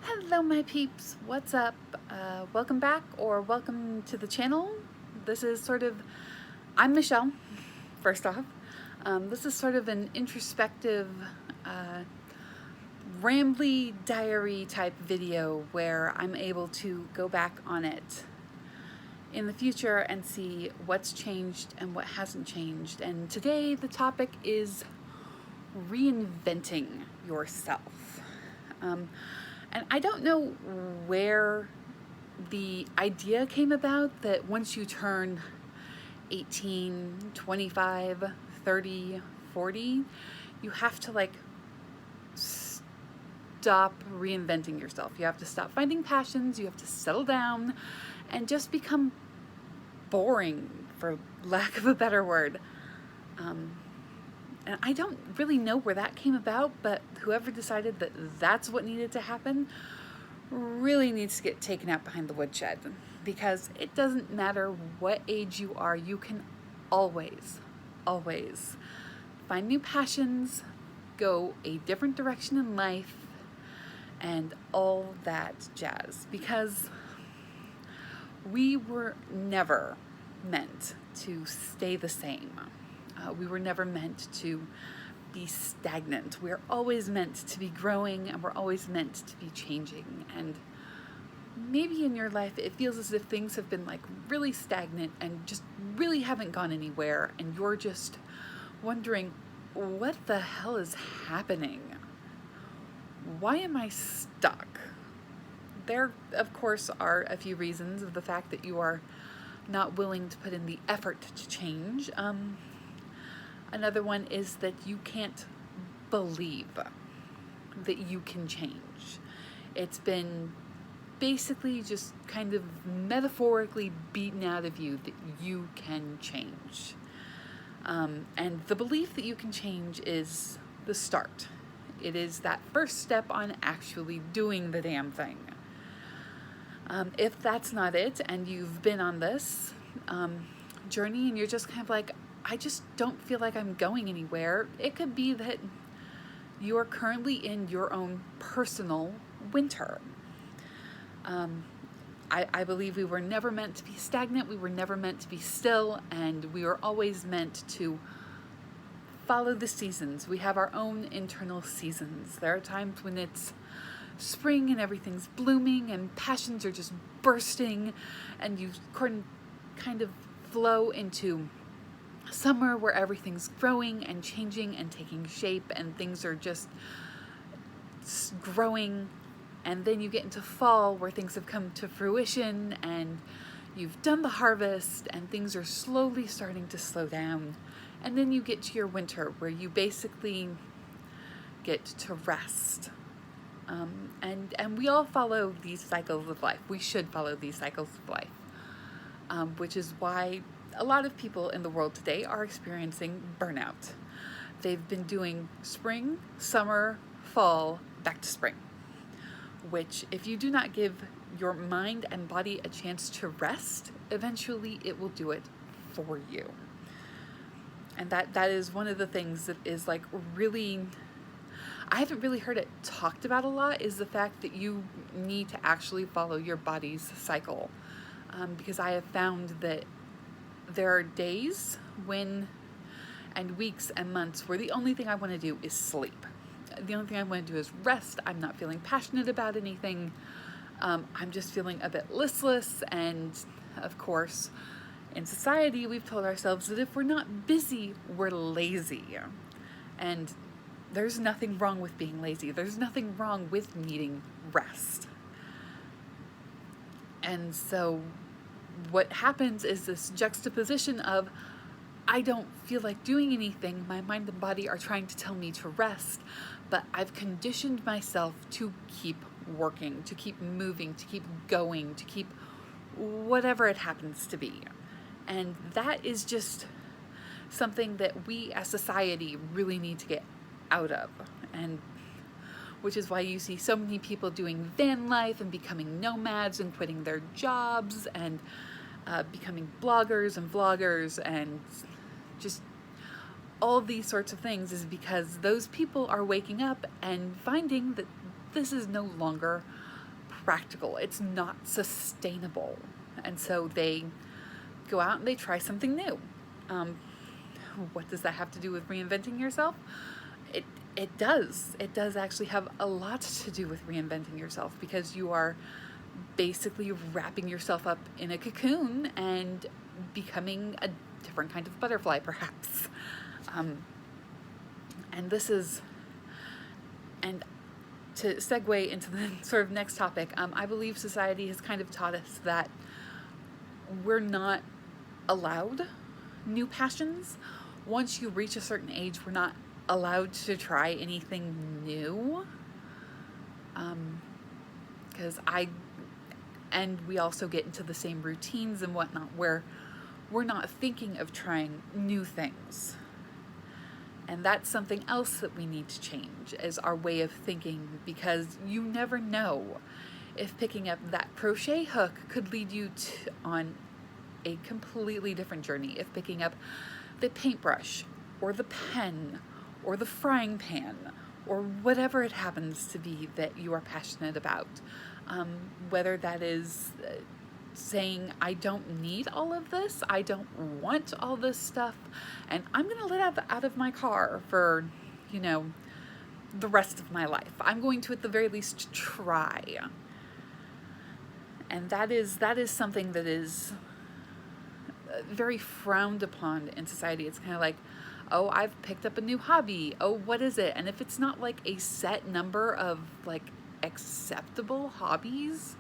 Hello my peeps, what's up? Welcome back or welcome to the channel. This is I'm Michelle, first off. This is sort of an introspective, rambly diary type video where I'm able to go back on it in the future and see what's changed and what hasn't changed. And today the topic is reinventing yourself. And I don't know where the idea came about that once you turn 18, 25, 30, 40, you have to stop reinventing yourself. You have to stop finding passions, you have to settle down and just become boring, for lack of a better word. And I don't really know where that came about, but whoever decided that that's what needed to happen really needs to get taken out behind the woodshed, because it doesn't matter what age you are, you can always find new passions, go a different direction in life, and all that jazz, because we were never meant to stay the same. We were never meant to be stagnant. We're always meant to be growing, and we're always meant to be changing. And maybe in your life it feels as if things have been really stagnant and just really haven't gone anywhere, and you're just wondering, what the hell is happening? Why am I stuck? There, of course, are a few reasons of the fact that you are not willing to put in the effort to change. Another one is that you can't believe that you can change. It's been basically just kind of metaphorically beaten out of you that you can change. And the belief that you can change is the start. It is that first step on actually doing the damn thing. If that's not it, and you've been on this journey and you're just kind of I just don't feel like I'm going anywhere, it could be that you are currently in your own personal winter. I believe we were never meant to be stagnant, we were never meant to be still, and we were always meant to follow the seasons. We have our own internal seasons. There are times when it's spring and everything's blooming and passions are just bursting, and you kind of flow into summer where everything's growing and changing and taking shape and things are just growing. And then you get into fall where things have come to fruition and you've done the harvest and things are slowly starting to slow down. And then you get to your winter where you basically get to rest. And we all follow these cycles of life. We should follow these cycles of life, which is why a lot of people in the world today are experiencing burnout. They've been doing spring, summer, fall, back to spring, which if you do not give your mind and body a chance to rest, eventually it will do it for you. And that is one of the things that is really, I haven't really heard it talked about a lot, is the fact that you need to actually follow your body's cycle. Because I have found that there are days and weeks and months where the only thing I want to do is sleep. The only thing I want to do is rest. I'm not feeling passionate about anything. I'm just feeling a bit listless. And of course, in society, we've told ourselves that if we're not busy, we're lazy. And there's nothing wrong with being lazy. There's nothing wrong with needing rest. And so what happens is this juxtaposition of, I don't feel like doing anything, my mind and body are trying to tell me to rest, but I've conditioned myself to keep working, to keep moving, to keep going, to keep whatever it happens to be. And that is just something that we as society really need to get out of, and which is why you see so many people doing van life and becoming nomads and quitting their jobs and becoming bloggers and vloggers and just all these sorts of things, is because those people are waking up and finding that this is no longer practical, it's not sustainable. And so they go out and they try something new. What does that have to do with reinventing yourself? It does. It does actually have a lot to do with reinventing yourself, because you are basically wrapping yourself up in a cocoon and becoming a different kind of butterfly, perhaps. And this is, and to segue into the sort of next topic, I believe society has kind of taught us that we're not allowed new passions. Once you reach a certain age, we're not allowed to try anything new. Because and we also get into the same routines and whatnot where we're not thinking of trying new things. And that's something else that we need to change, is our way of thinking, because you never know if picking up that crochet hook could lead you on a completely different journey. If picking up the paintbrush or the pen or the frying pan or whatever it happens to be that you are passionate about, whether that is saying, I don't need all of this, I don't want all this stuff, and I'm going to let out of my car for, the rest of my life. I'm going to, at the very least, try. And that is something that is very frowned upon in society. It's kind of like, oh, I've picked up a new hobby. Oh, what is it? And if it's not like a set number of like acceptable hobbies,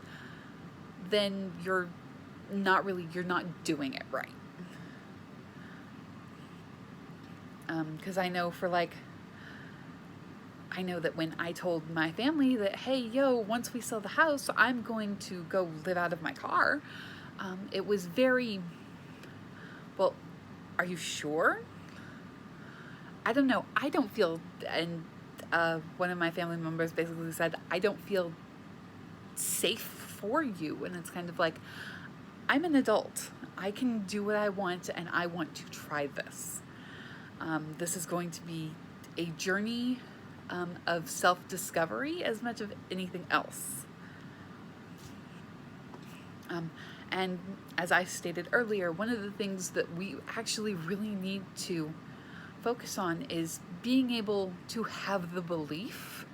then you're not doing it right. Because I know that when I told my family that, hey, once we sell the house, I'm going to go live out of my car, it was very, well, are you sure? I don't know. I don't feel, and one of my family members basically said, I don't feel safe for you. And it's kind of like, I'm an adult. I can do what I want, and I want to try this. This is going to be a journey of self-discovery as much of anything else. And as I stated earlier, one of the things that we actually really need to focus on is being able to have the belief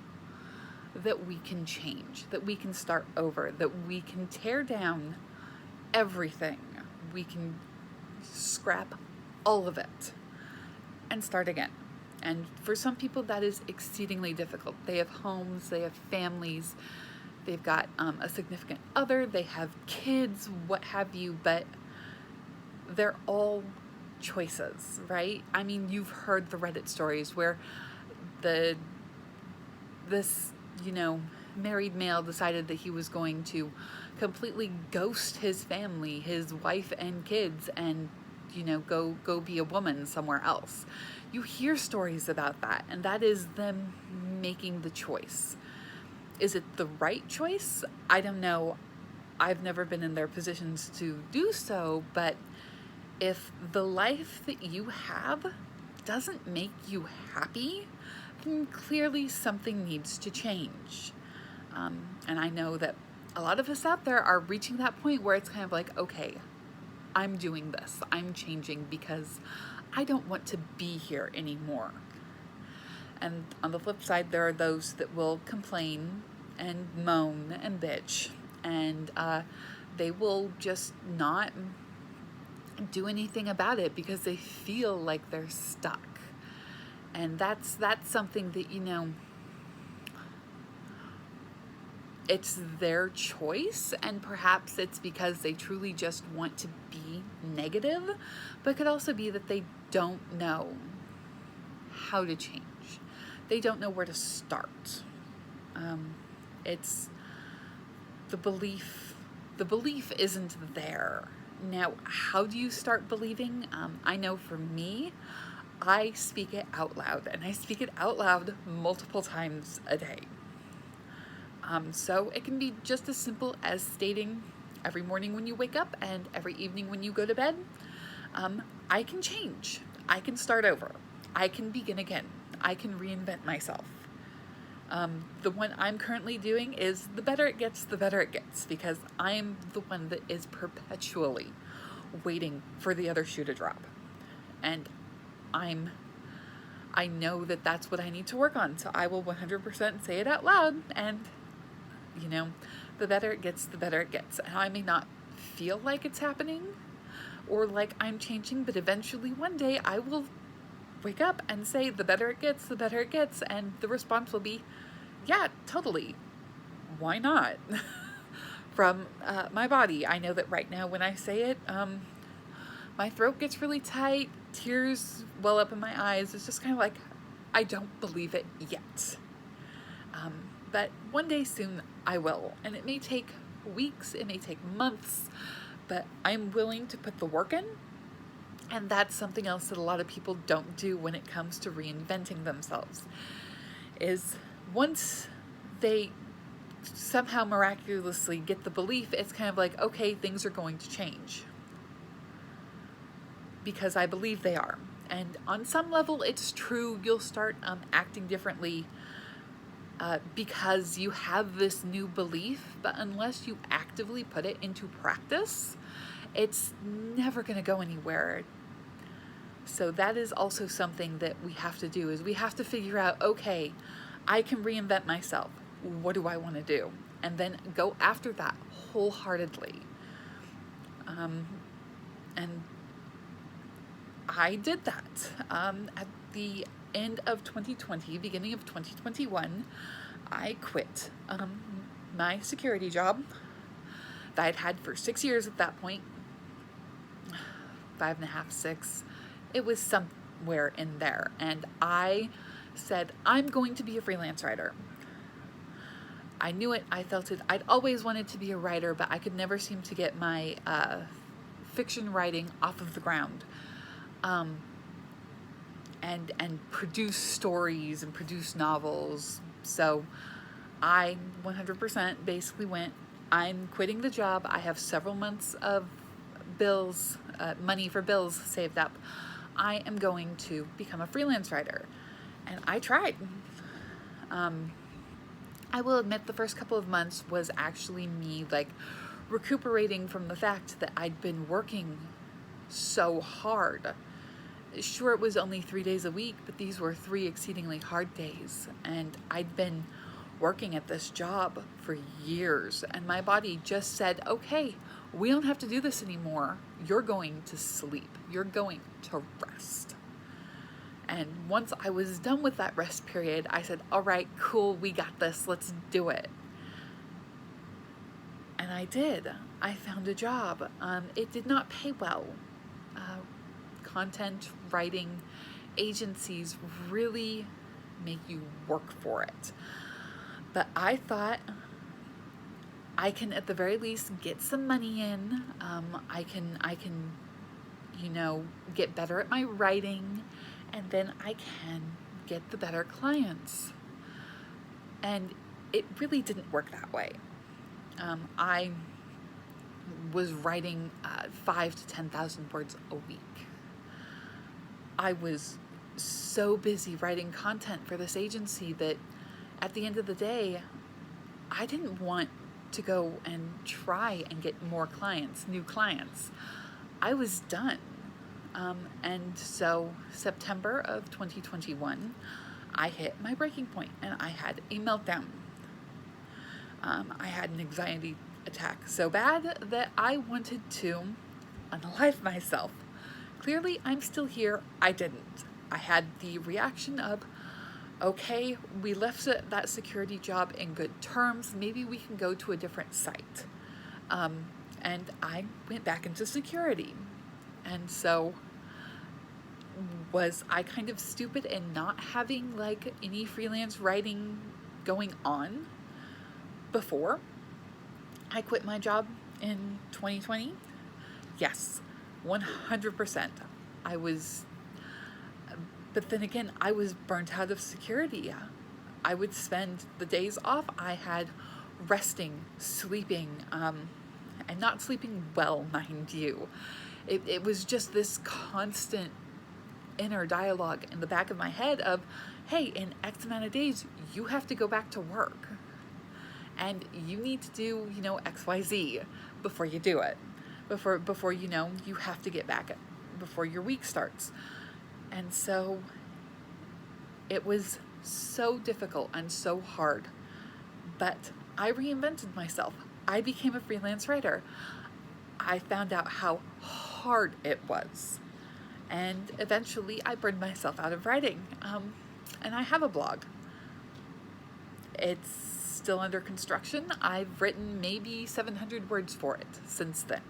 that we can change, that we can start over, that we can tear down everything. We can scrap all of it and start again. And for some people, that is exceedingly difficult. They have homes, they have families, they've got a significant other, they have kids, what have you, but they're all choices, right? I mean, you've heard the Reddit stories where this married male decided that he was going to completely ghost his family, his wife and kids, and go be a woman somewhere else. You hear stories about that, and that is them making the choice. Is it the right choice? I don't know. I've never been in their positions to do so, but if the life that you have doesn't make you happy, then clearly something needs to change. And I know that a lot of us out there are reaching that point where it's kind of like, okay, I'm doing this. I'm changing because I don't want to be here anymore. And on the flip side, there are those that will complain and moan and bitch, and they will just not do anything about it because they feel like they're stuck. And that's something that, it's their choice, and perhaps it's because they truly just want to be negative, but it could also be that they don't know how to change. They don't know where to start. It's the belief. The belief isn't there. Now, how do you start believing? I know for me, I speak it out loud, and I speak it out loud multiple times a day. So it can be just as simple as stating every morning when you wake up and every evening when you go to bed, I can change. I can start over. I can begin again. I can reinvent myself. The one I'm currently doing is the better it gets, the better it gets, because I'm the one that is perpetually waiting for the other shoe to drop. And I know that that's what I need to work on. So I will 100% say it out loud. And, the better it gets, the better it gets. And I may not feel like it's happening or like I'm changing, but eventually one day I will wake up and say, the better it gets, the better it gets. And the response will be, yeah, totally. Why not? From my body. I know that right now when I say it, my throat gets really tight, tears well up in my eyes. It's just kind of like, I don't believe it yet. But one day soon I will. And it may take weeks, it may take months, but I'm willing to put the work in. And that's something else that a lot of people don't do when it comes to reinventing themselves, is once they somehow miraculously get the belief, it's kind of like, okay, things are going to change. Because I believe they are. And on some level, it's true. You'll start acting differently because you have this new belief, but unless you actively put it into practice, it's never going to go anywhere. So that is also something that we have to do, is we have to figure out, okay, I can reinvent myself. What do I want to do? And then go after that wholeheartedly. And I did that. At the end of 2020, beginning of 2021, I quit my security job that I'd had for 6 years at that point. 5.5, 6. It was somewhere in there. And I said, I'm going to be a freelance writer. I knew it. I felt it. I'd always wanted to be a writer, but I could never seem to get my fiction writing off of the ground. And produce stories and produce novels. So I 100% basically went, I'm quitting the job. I have several months of bills, money for bills saved up. I am going to become a freelance writer. And I tried. I will admit the first couple of months was actually me like recuperating from the fact that I'd been working so hard. Sure, it was only 3 days a week, but these were 3 exceedingly hard days. And I'd been working at this job for years, and my body just said, okay, we don't have to do this anymore. You're going to sleep. You're going to rest. And once I was done with that rest period, I said, all right, cool, we got this. Let's do it. And I did. I found a job. It did not pay well. Content writing agencies really make you work for it. But I thought I can at the very least get some money in. I can get better at my writing, and then I can get the better clients. And it really didn't work that way. I was writing 5,000 to 10,000 words a week. I was so busy writing content for this agency that at the end of the day, I didn't want to go and try and get more clients, new clients. I was done. And so September of 2021, I hit my breaking point and I had a meltdown. I had an anxiety attack so bad that I wanted to unalive myself. Clearly, I'm still here. I didn't. I had the reaction of, okay, we left that security job in good terms. Maybe we can go to a different site. And I went back into security. And so was I kind of stupid in not having like any freelance writing going on before I quit my job in 2020? Yes. 100%. I was, but then again, I was burnt out of security. I would spend the days off I had resting, sleeping, and not sleeping well, mind you. It was just this constant inner dialogue in the back of my head of, hey, in X amount of days, you have to go back to work. And you need to do, XYZ before you do it. Before you have to get back before your week starts. And so it was so difficult and so hard. But I reinvented myself. I became a freelance writer. I found out how hard it was. And eventually I burned myself out of writing. And I have a blog. It's still under construction. I've written maybe 700 words for it since then.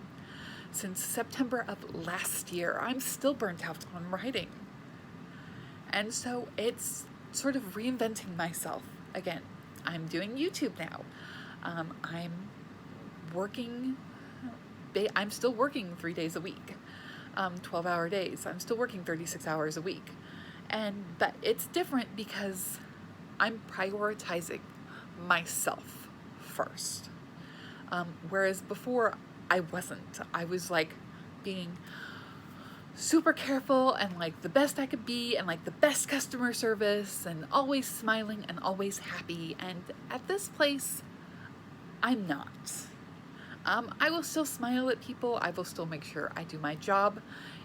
Since September of last year, I'm still burnt out on writing. And so it's sort of reinventing myself again. I'm doing YouTube now. I'm still working 3 days a week, 12-hour days. I'm still working 36 hours a week. But it's different because I'm prioritizing myself first. Whereas before I wasn't. I was like being super careful and like the best I could be and like the best customer service and always smiling and always happy. And at this place, I'm not. I will still smile at people. I will still make sure I do my job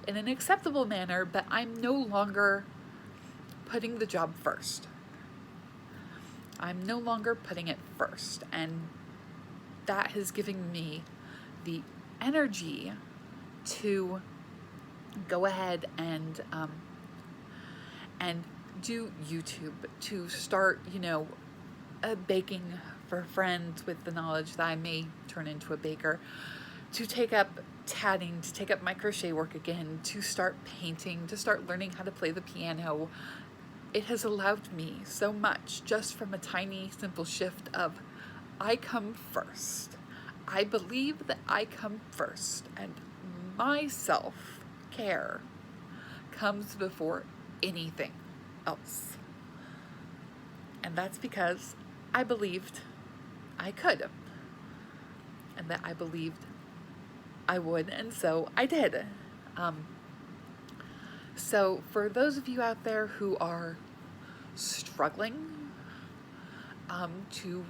in an acceptable manner, but I'm no longer putting the job first. I'm no longer putting it first. And that has given me the energy to go ahead and do YouTube, to start, baking for friends with the knowledge that I may turn into a baker, to take up tatting, to take up my crochet work again, to start painting, to start learning how to play the piano. It has allowed me so much just from a tiny, simple shift of I come first. I believe that I come first, and my self-care comes before anything else. And that's because I believed I could, and that I believed I would, and so I did. So for those of you out there who are struggling to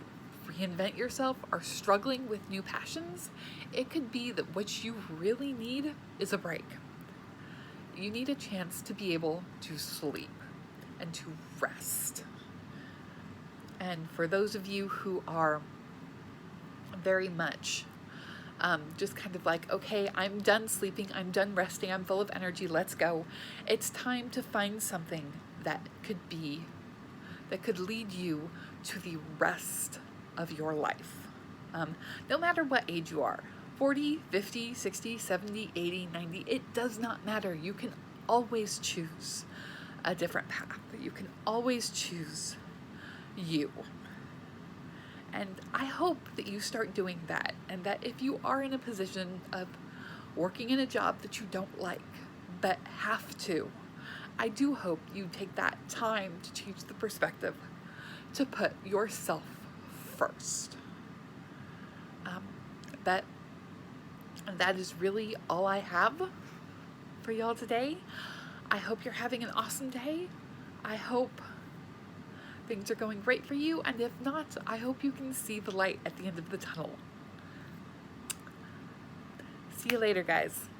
reinvent yourself, are struggling with new passions, it could be that what you really need is a break. You need a chance to be able to sleep and to rest. And for those of you who are very much just kind of like, okay, I'm done sleeping, I'm done resting, I'm full of energy, let's go. It's time to find something that could lead you to the rest of your life. No matter what age you are, 40, 50, 60, 70, 80, 90, it does not matter. You can always choose a different path. You can always choose you. And I hope that you start doing that, and that if you are in a position of working in a job that you don't like, but have to, I do hope you take that time to change the perspective, to put yourself first. That is really all I have for y'all today. I hope you're having an awesome day. I hope things are going great for you, and if not, I hope you can see the light at the end of the tunnel. See you later, guys.